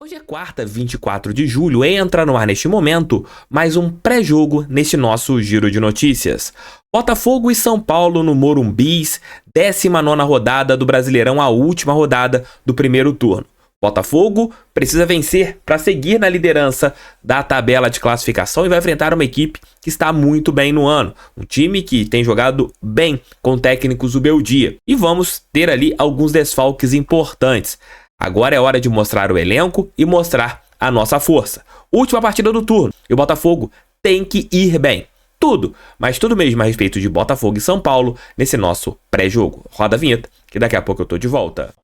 Hoje é quarta, 24 de julho, entra no ar neste momento mais um pré-jogo neste nosso giro de notícias. Botafogo e São Paulo no Morumbis, 19ª rodada do Brasileirão, a última rodada do primeiro turno. Botafogo precisa vencer para seguir na liderança da tabela de classificação e vai enfrentar uma equipe que está muito bem no ano. Um time que tem jogado bem com o técnico Zubeldia. E vamos ter ali alguns desfalques importantes. Agora é hora de mostrar o elenco e mostrar a nossa força. Última partida do turno e o Botafogo tem que ir bem. Tudo, mas tudo mesmo a respeito de Botafogo e São Paulo nesse nosso pré-jogo. Roda a vinheta, que daqui a pouco eu tô de volta.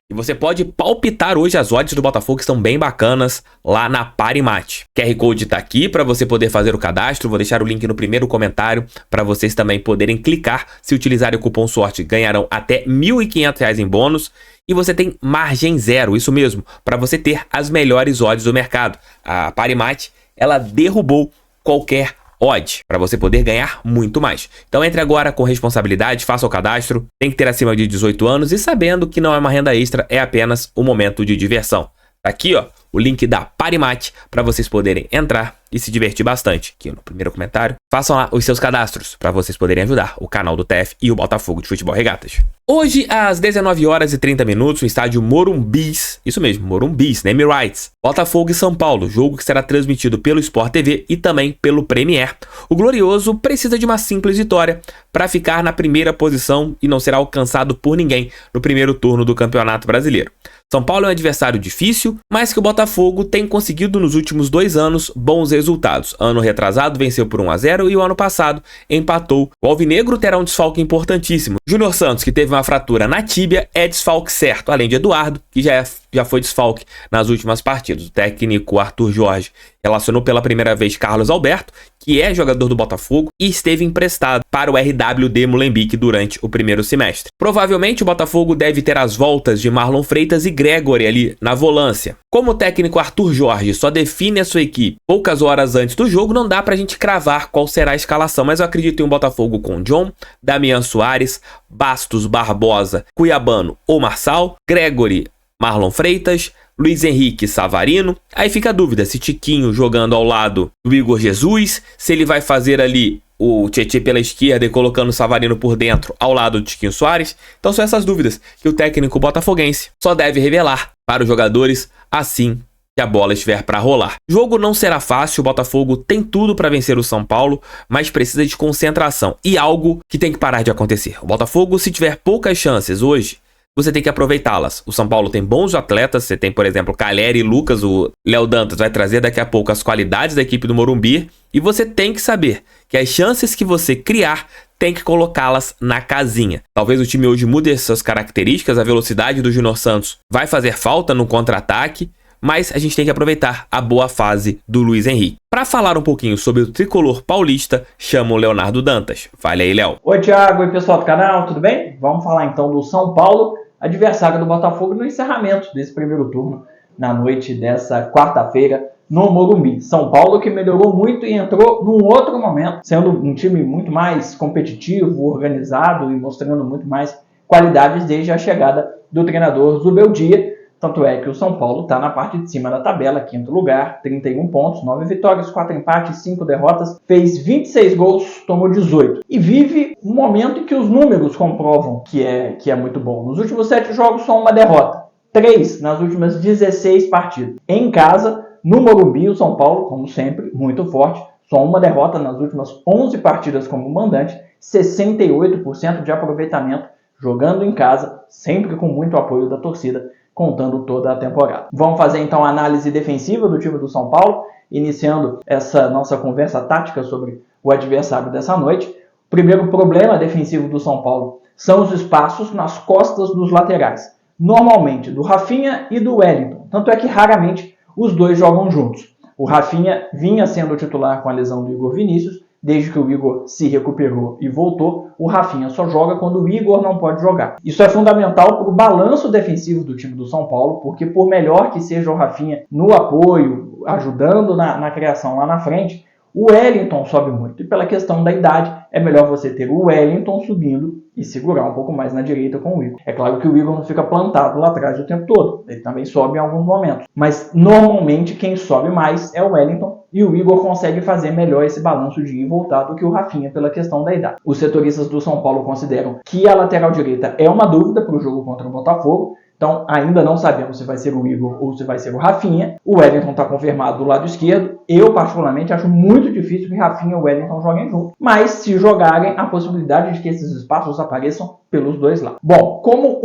E você pode palpitar hoje as odds do Botafogo, que estão bem bacanas, lá na Parimat. QR Code tá aqui para você poder fazer o cadastro. Vou deixar o link no primeiro comentário para vocês também poderem clicar. Se utilizarem o cupom SORTE, ganharão até R$ 1.500 em bônus. E você tem margem zero, isso mesmo, para você ter as melhores odds do mercado. A Parimat, ela derrubou qualquer odd, para você poder ganhar muito mais. Então entre agora com responsabilidade, faça o cadastro, tem que ter acima de 18 anos e sabendo que não é uma renda extra, é apenas um momento de diversão. Aqui, ó, o link da Parimat para vocês poderem entrar e se divertir bastante. Aqui no primeiro comentário, façam lá os seus cadastros para vocês poderem ajudar o canal do TF e o Botafogo de Futebol Regatas. Hoje, às 19h30, no estádio Morumbis, isso mesmo, Morumbis, name rights, Botafogo e São Paulo, jogo que será transmitido pelo Sport TV e também pelo Premier. O Glorioso precisa de uma simples vitória para ficar na primeira posição e não será alcançado por ninguém no primeiro turno do Campeonato Brasileiro. São Paulo é um adversário difícil, mas que o Botafogo tem conseguido nos últimos 2 anos bons resultados. Ano retrasado venceu por 1-0 e o ano passado empatou. O Alvinegro terá um desfalque importantíssimo. Júnior Santos, que teve uma fratura na tíbia, é desfalque certo, além de Eduardo, que já foi desfalque nas últimas partidas. O técnico Arthur Jorge relacionou pela primeira vez Carlos Alberto, que é jogador do Botafogo e esteve emprestado para o RWD Molenbeek durante o primeiro semestre. Provavelmente o Botafogo deve ter as voltas de Marlon Freitas e Gregory ali na volância. Como o técnico Arthur Jorge só define a sua equipe poucas horas antes do jogo, não dá pra gente cravar qual será a escalação, mas eu acredito em um Botafogo com John, Damian Soares, Bastos, Barbosa, Cuiabano ou Marçal, Gregory, Marlon Freitas, Luiz Henrique, Savarino. Aí fica a dúvida se Tiquinho jogando ao lado do Igor Jesus, se ele vai fazer ali o Tietê pela esquerda e colocando o Savarino por dentro ao lado do Tiquinho Soares. Então são essas dúvidas que o técnico botafoguense só deve revelar para os jogadores assim que a bola estiver para rolar. O jogo não será fácil, o Botafogo tem tudo para vencer o São Paulo, mas precisa de concentração e algo que tem que parar de acontecer. O Botafogo, se tiver poucas chances hoje, você tem que aproveitá-las. O São Paulo tem bons atletas, você tem, por exemplo, Calleri e Lucas, o Léo Dantas vai trazer daqui a pouco as qualidades da equipe do Morumbi, e você tem que saber que as chances que você criar, tem que colocá-las na casinha. Talvez o time hoje mude essas características, a velocidade do Júnior Santos vai fazer falta no contra-ataque, mas a gente tem que aproveitar a boa fase do Luiz Henrique. Para falar um pouquinho sobre o tricolor paulista, chamo o Leonardo Dantas. Fale aí, Léo. Oi, Thiago e pessoal do canal, tudo bem? Vamos falar então do São Paulo, adversário do Botafogo no encerramento desse primeiro turno, na noite dessa quarta-feira, no Morumbi. São Paulo que melhorou muito e entrou num outro momento, sendo um time muito mais competitivo, organizado e mostrando muito mais qualidades desde a chegada do treinador Zubeldia. Tanto é que o São Paulo está na parte de cima da tabela, 5º lugar, 31 pontos, 9 vitórias, 4 empates, 5 derrotas, fez 26 gols, tomou 18. E vive um momento em que os números comprovam que é muito bom. Nos últimos 7 jogos, só uma derrota. 3 nas últimas 16 partidas. Em casa, no Morumbi, o São Paulo, como sempre, muito forte. Só uma derrota nas últimas 11 partidas como mandante, 68% de aproveitamento, jogando em casa, sempre com muito apoio da torcida, contando toda a temporada. Vamos fazer então a análise defensiva do time do São Paulo, iniciando essa nossa conversa tática sobre o adversário dessa noite. O primeiro problema defensivo do São Paulo são os espaços nas costas dos laterais, normalmente do Rafinha e do Wellington, tanto é que raramente os dois jogam juntos. O Rafinha vinha sendo titular com a lesão do Igor Vinícius, desde que o Igor se recuperou e voltou, o Rafinha só joga quando o Igor não pode jogar. Isso é fundamental para o balanço defensivo do time do São Paulo, porque por melhor que seja o Rafinha no apoio, ajudando na criação lá na frente, o Wellington sobe muito. E pela questão da idade, é melhor você ter o Wellington subindo e segurar um pouco mais na direita com o Igor. É claro que o Igor não fica plantado lá atrás o tempo todo. Ele também sobe em alguns momentos. Mas normalmente quem sobe mais é o Wellington. E o Igor consegue fazer melhor esse balanço de ir e voltar do que o Rafinha pela questão da idade. Os setoristas do São Paulo consideram que a lateral direita é uma dúvida para o jogo contra o Botafogo. Então, ainda não sabemos se vai ser o Igor ou se vai ser o Rafinha. O Wellington está confirmado do lado esquerdo. Eu, particularmente, acho muito difícil que Rafinha e o Wellington joguem juntos. Mas, se jogarem, a possibilidade de que esses espaços apareçam pelos dois lados. Bom, como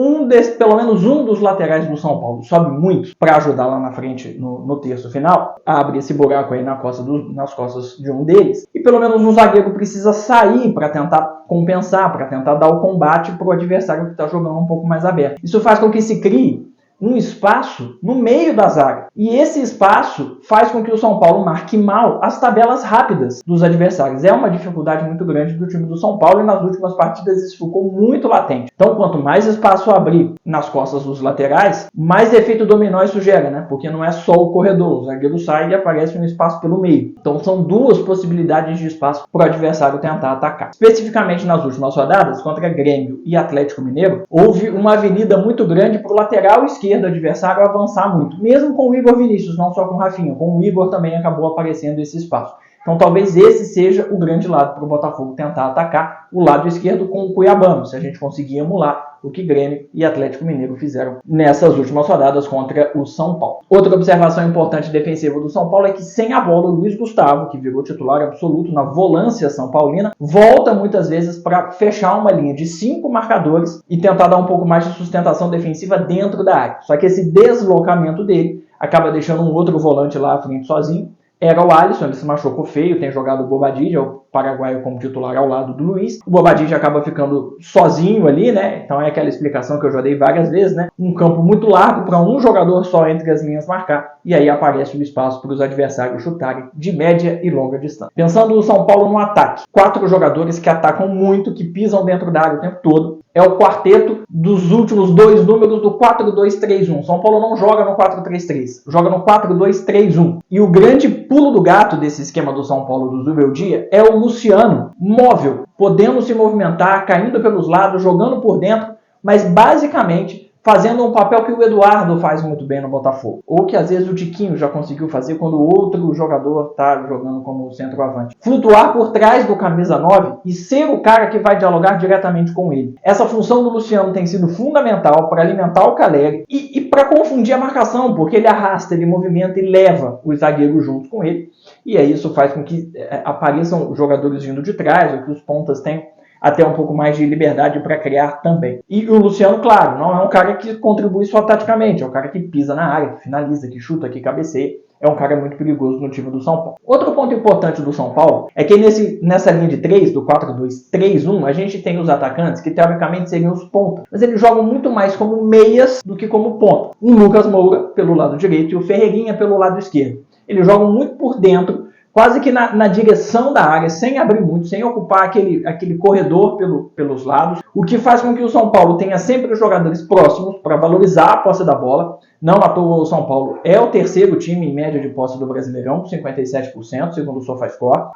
pelo menos um dos laterais do São Paulo sobe muito para ajudar lá na frente no terço final, abre esse buraco aí nas costas de um deles. E pelo menos um zagueiro precisa sair para tentar compensar, para tentar dar o combate para o adversário que está jogando um pouco mais aberto. Isso faz com que se crie um espaço no meio da zaga. E esse espaço faz com que o São Paulo marque mal as tabelas rápidas dos adversários. É uma dificuldade muito grande do time do São Paulo e nas últimas partidas isso ficou muito latente. Então, quanto mais espaço abrir nas costas dos laterais, mais efeito dominó isso gera, né? Porque não é só o corredor, o zagueiro sai e aparece um espaço pelo meio. Então, são duas possibilidades de espaço para o adversário tentar atacar. Especificamente nas últimas rodadas, contra Grêmio e Atlético Mineiro, houve uma avenida muito grande para o lateral esquerdo do adversário avançar muito, mesmo com o Igor Vinícius, não só com o Rafinha, com o Igor também acabou aparecendo esse espaço. Então talvez esse seja o grande lado para o Botafogo tentar atacar o lado esquerdo com o Cuiabano, se a gente conseguir emular o que Grêmio e Atlético Mineiro fizeram nessas últimas rodadas contra o São Paulo. Outra observação importante defensiva do São Paulo é que sem a bola o Luiz Gustavo, que virou titular absoluto na volância são paulina, volta muitas vezes para fechar uma linha de 5 marcadores e tentar dar um pouco mais de sustentação defensiva dentro da área. Só que esse deslocamento dele acaba deixando um outro volante lá à frente sozinho. Era o Alisson, ele se machucou feio, tem jogado o Bobadilla, o paraguaio, como titular ao lado do Luiz. O Bobadilla acaba ficando sozinho ali, né? Então é aquela explicação que eu já dei várias vezes, né? Um campo muito largo para um jogador só entre as linhas marcar, e aí aparece o espaço para os adversários chutarem de média e longa distância. Pensando no São Paulo no ataque, 4 jogadores que atacam muito, que pisam dentro da área o tempo todo. É o quarteto dos últimos 2 números do 4-2-3-1. São Paulo não joga no 4-3-3, joga no 4-2-3-1. E o grande pulo do gato desse esquema do São Paulo do Zubeldia é o Luciano, móvel, podendo se movimentar, caindo pelos lados, jogando por dentro, mas basicamente fazendo um papel que o Eduardo faz muito bem no Botafogo. Ou que às vezes o Tiquinho já conseguiu fazer quando outro jogador está jogando como centroavante. Flutuar por trás do camisa 9 e ser o cara que vai dialogar diretamente com ele. Essa função do Luciano tem sido fundamental para alimentar o Caleri e para confundir a marcação, porque ele arrasta, ele movimenta e leva os zagueiros junto com ele. E aí isso faz com que apareçam jogadores vindo de trás, ou que os pontas tenham até um pouco mais de liberdade para criar também. E o Luciano, claro, não é um cara que contribui só taticamente, é um cara que pisa na área, que finaliza, que chuta, que cabeceia. É um cara muito perigoso no time do São Paulo. Outro ponto importante do São Paulo é que nessa linha de 3, do 4-2-3-1, a gente tem os atacantes que teoricamente seriam os pontas. Mas eles jogam muito mais como meias do que como ponta. O Lucas Moura pelo lado direito e o Ferreirinha pelo lado esquerdo. Eles jogam muito por dentro, quase que na direção da área, sem abrir muito, sem ocupar aquele corredor pelos lados, o que faz com que o São Paulo tenha sempre os jogadores próximos para valorizar a posse da bola. Não à toa o São Paulo é o terceiro time em média de posse do Brasileirão, com 57%, segundo o SofaScore.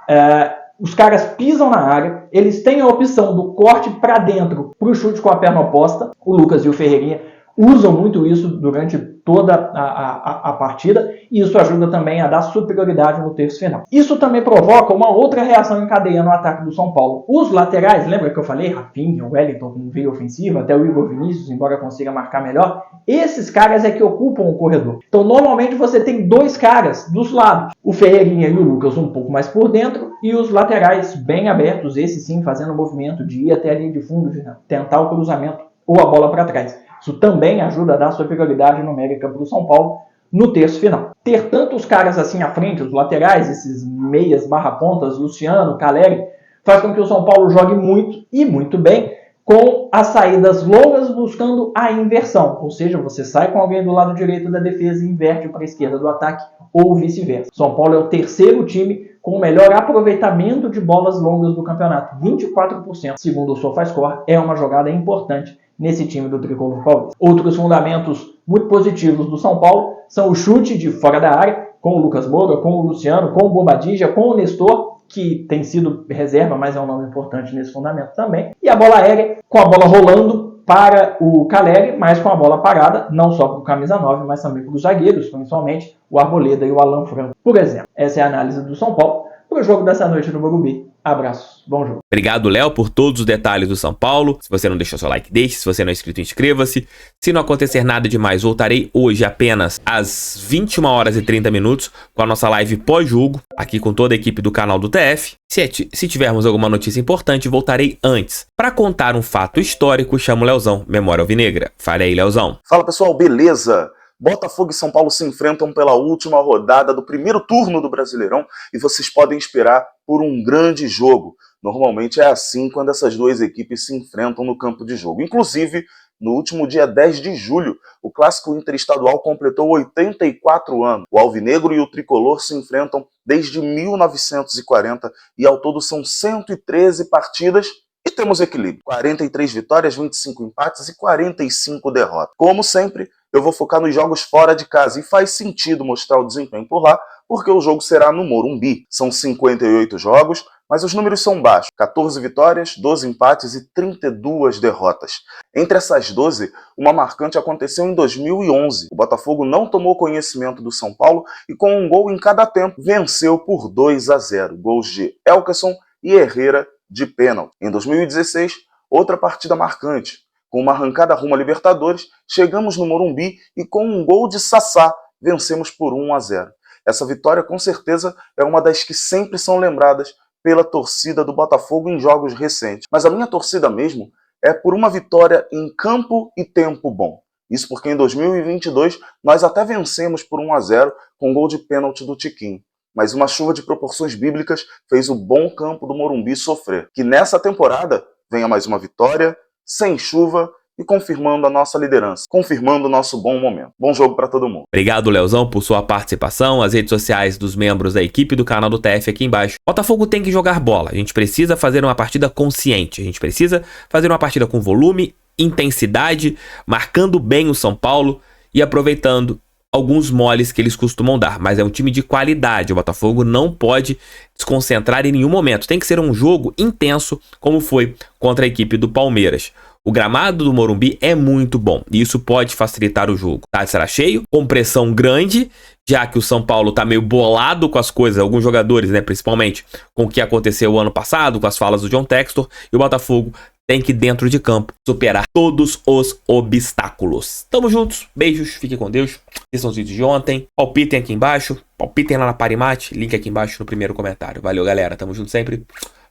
Os caras pisam na área, eles têm a opção do corte para dentro para o chute com a perna oposta. O Lucas e o Ferreirinha usam muito isso durante toda a partida, e isso ajuda também a dar superioridade no terço final. Isso também provoca uma outra reação em cadeia no ataque do São Paulo. Os laterais, lembra que eu falei? Rafinha, Wellington com veia ofensiva, até o Igor Vinícius, embora consiga marcar melhor. Esses caras é que ocupam o corredor. Então, normalmente você tem 2 caras dos lados. O Ferreirinha e o Lucas um pouco mais por dentro, e os laterais bem abertos, esse sim fazendo o movimento de ir até a linha de fundo, de tentar o cruzamento ou a bola para trás. Isso também ajuda a dar superioridade numérica para o São Paulo no terço final. Ter tantos caras assim à frente, os laterais, esses meias barra pontas, Luciano, Caleri, faz com que o São Paulo jogue muito e muito bem com as saídas longas buscando a inversão. Ou seja, você sai com alguém do lado direito da defesa e inverte para a esquerda do ataque ou vice-versa. São Paulo é o terceiro time com o melhor aproveitamento de bolas longas do campeonato, 24%. Segundo o SofaScore, é uma jogada importante nesse time do Tricolor Paulista. Outros fundamentos muito positivos do São Paulo são o chute de fora da área, com o Lucas Moura, com o Luciano, com o Bobadilla, com o Nestor, que tem sido reserva, mas é um nome importante nesse fundamento também. E a bola aérea, com a bola rolando para o Caleri, mas com a bola parada, não só para o camisa 9, mas também para os zagueiros, principalmente o Arboleda e o Alan Franco, por exemplo. Essa é a análise do São Paulo para o jogo dessa noite no Morumbi. Abraços, bom jogo. Obrigado, Léo, por todos os detalhes do São Paulo. Se você não deixou seu like, deixe. Se você não é inscrito, inscreva-se. Se não acontecer nada demais, voltarei hoje apenas às 21h30 com a nossa live pós-jogo, aqui com toda a equipe do canal do TF. Se tivermos alguma notícia importante, voltarei antes. Para contar um fato histórico, chamo o Leozão, Memória Alvinegra. Fale aí, Leozão. Fala, pessoal, beleza? Botafogo e São Paulo se enfrentam pela última rodada do primeiro turno do Brasileirão e vocês podem esperar por um grande jogo. Normalmente é assim quando essas duas equipes se enfrentam no campo de jogo. Inclusive, no último dia 10 de julho, o Clássico Interestadual completou 84 anos. O Alvinegro e o Tricolor se enfrentam desde 1940 e ao todo são 113 partidas e temos equilíbrio. 43 vitórias, 25 empates e 45 derrotas. Como sempre, eu vou focar nos jogos fora de casa e faz sentido mostrar o desempenho por lá, porque o jogo será no Morumbi. São 58 jogos, mas os números são baixos. 14 vitórias, 12 empates e 32 derrotas. Entre essas 12, uma marcante aconteceu em 2011. O Botafogo não tomou conhecimento do São Paulo e com um gol em cada tempo, venceu por 2-0. Gols de Elkerson e Herrera de pênalti. Em 2016, outra partida marcante. Com uma arrancada rumo à Libertadores, chegamos no Morumbi e com um gol de Sassá, vencemos por 1-0. Essa vitória, com certeza, é uma das que sempre são lembradas pela torcida do Botafogo em jogos recentes. Mas a minha torcida mesmo é por uma vitória em campo e tempo bom. Isso porque em 2022 nós até vencemos por 1-0 com um gol de pênalti do Tiquinho. Mas uma chuva de proporções bíblicas fez o bom campo do Morumbi sofrer. Que nessa temporada venha mais uma vitória, sem chuva e confirmando a nossa liderança, confirmando o nosso bom momento. Bom jogo para todo mundo. Obrigado, Leozão, por sua participação. As redes sociais dos membros da equipe do canal do TF aqui embaixo. Botafogo tem que jogar bola. A gente precisa fazer uma partida consciente. A gente precisa fazer uma partida com volume, intensidade, marcando bem o São Paulo e aproveitando alguns moles que eles costumam dar, mas é um time de qualidade. O Botafogo não pode desconcentrar em nenhum momento. Tem que ser um jogo intenso, como foi contra a equipe do Palmeiras. O gramado do Morumbi é muito bom e isso pode facilitar o jogo. Tá? Será cheio, com pressão grande, já que o São Paulo tá meio bolado com as coisas, alguns jogadores, né, principalmente com o que aconteceu o ano passado, com as falas do John Textor, e o Botafogo tem que, dentro de campo, superar todos os obstáculos. Tamo juntos, beijos, fiquem com Deus. Esses são os vídeos de ontem. Palpitem aqui embaixo, palpitem lá na Parimate, link aqui embaixo no primeiro comentário. Valeu, galera, tamo junto sempre.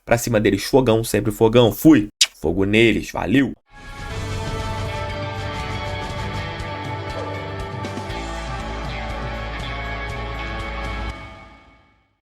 Pra cima deles, fogão, sempre fogão. Fui, fogo neles, valeu.